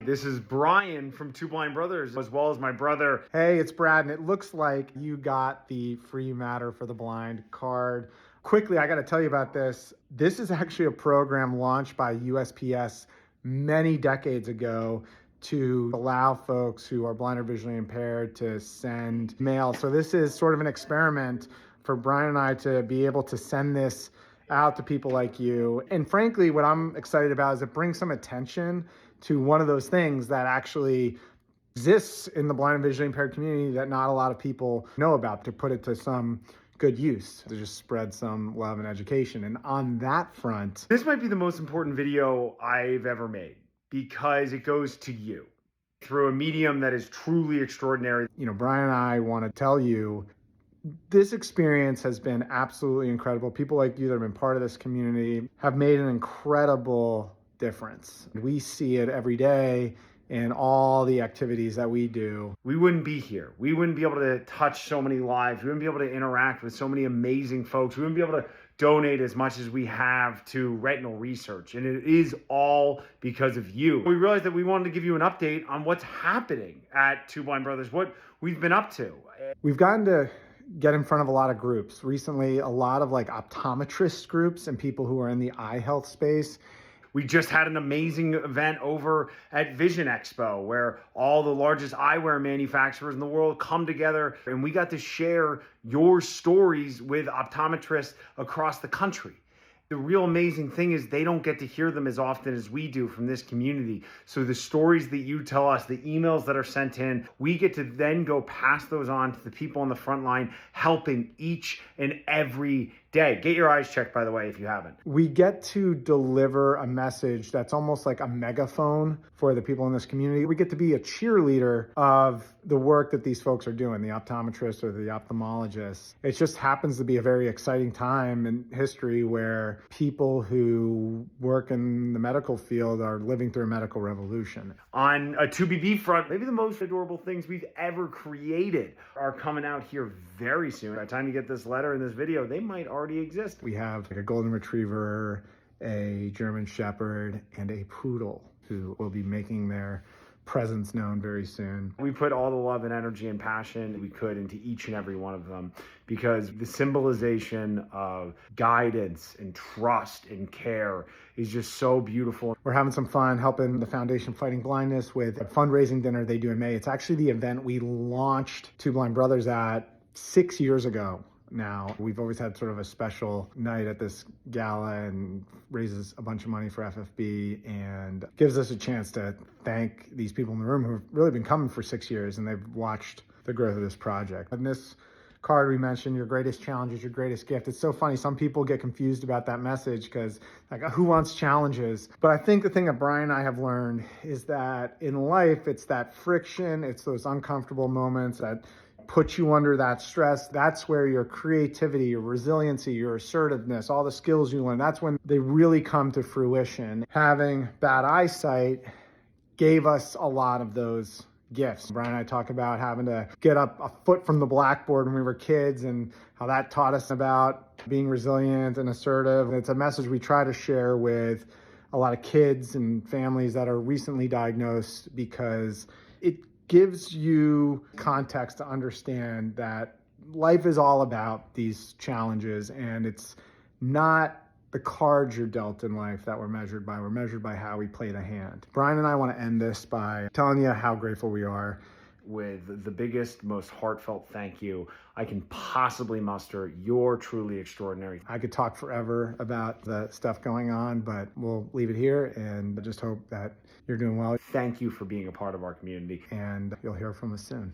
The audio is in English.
This is Brian from Two Blind Brothers, as well as my brother. Hey, it's Brad, and it looks like you got the free Matter for the Blind card. Quickly, I got to tell you about this. This is actually a program launched by USPS many decades ago to allow folks who are blind or visually impaired to send mail. So this is sort of an experiment for Brian and I to be able to send this out to people like you. And frankly, what I'm excited about is it brings some attention to one of those things that actually exists in the blind and visually impaired community that not a lot of people know about, to put it to some good use, to just spread some love and education. And on that front, This might be the most important video I've ever made because it goes to you through a medium that is truly extraordinary. Brian and I want to tell you, this experience has been absolutely incredible. People like you that have been part of this community have made an incredible difference. We see it every day in all the activities that we do. We wouldn't be here. We wouldn't be able to touch so many lives. We wouldn't be able to interact with so many amazing folks. We wouldn't be able to donate as much as we have to retinal research. And it is all because of you. We realized that we wanted to give you an update on what's happening at Two Blind Brothers, what we've been up to. We've gotten to get in front of a lot of groups. Recently, a lot of optometrist groups and people who are in the eye health space. We just had an amazing event over at Vision Expo where all the largest eyewear manufacturers in the world come together, and we got to share your stories with optometrists across the country. The real amazing thing is they don't get to hear them as often as we do from this community. So the stories that you tell us, the emails that are sent in, we get to then go pass those on to the people on the front line, helping each and every day. Get your eyes checked, by the way, if you haven't. We get to deliver a message that's almost like a megaphone for the people in this community. We get to be a cheerleader of the work that these folks are doing, the optometrists or the ophthalmologists. It just happens to be a very exciting time in history where people who work in the medical field are living through a medical revolution. On a 2BB front, maybe the most adorable things we've ever created are coming out here very soon. By the time you get this letter and this video, they might already exist. We have a golden retriever, a German shepherd, and a poodle who will be making their presence known very soon. We put all the love and energy and passion we could into each and every one of them because the symbolization of guidance and trust and care is just so beautiful. We're having some fun helping the Foundation Fighting Blindness with a fundraising dinner they do in May. It's actually the event we launched Two Blind Brothers at 6 years ago. Now, we've always had sort of a special night at this gala and raises a bunch of money for FFB and gives us a chance to thank these people in the room who've really been coming for 6 years and they've watched the growth of this project. And this card we mentioned, your greatest challenge is your greatest gift. It's so funny. Some people get confused about that message because who wants challenges? But I think the thing that Brian and I have learned is that in life, it's that friction, it's those uncomfortable moments that put you under that stress. That's where your creativity, your resiliency, your assertiveness, all the skills you learn, that's when they really come to fruition. Having bad eyesight gave us a lot of those gifts. Brian and I talk about having to get up a foot from the blackboard when we were kids and how that taught us about being resilient and assertive. It's a message we try to share with a lot of kids and families that are recently diagnosed because it gives you context to understand that life is all about these challenges and it's not the cards you're dealt in life that we're measured by. We're measured by how we play the hand. Brian and I want to end this by telling you how grateful we are. With the biggest, most heartfelt thank you I can possibly muster. You're truly extraordinary. I could talk forever about the stuff going on, but we'll leave it here and I just hope that you're doing well. Thank you for being a part of our community. And you'll hear from us soon.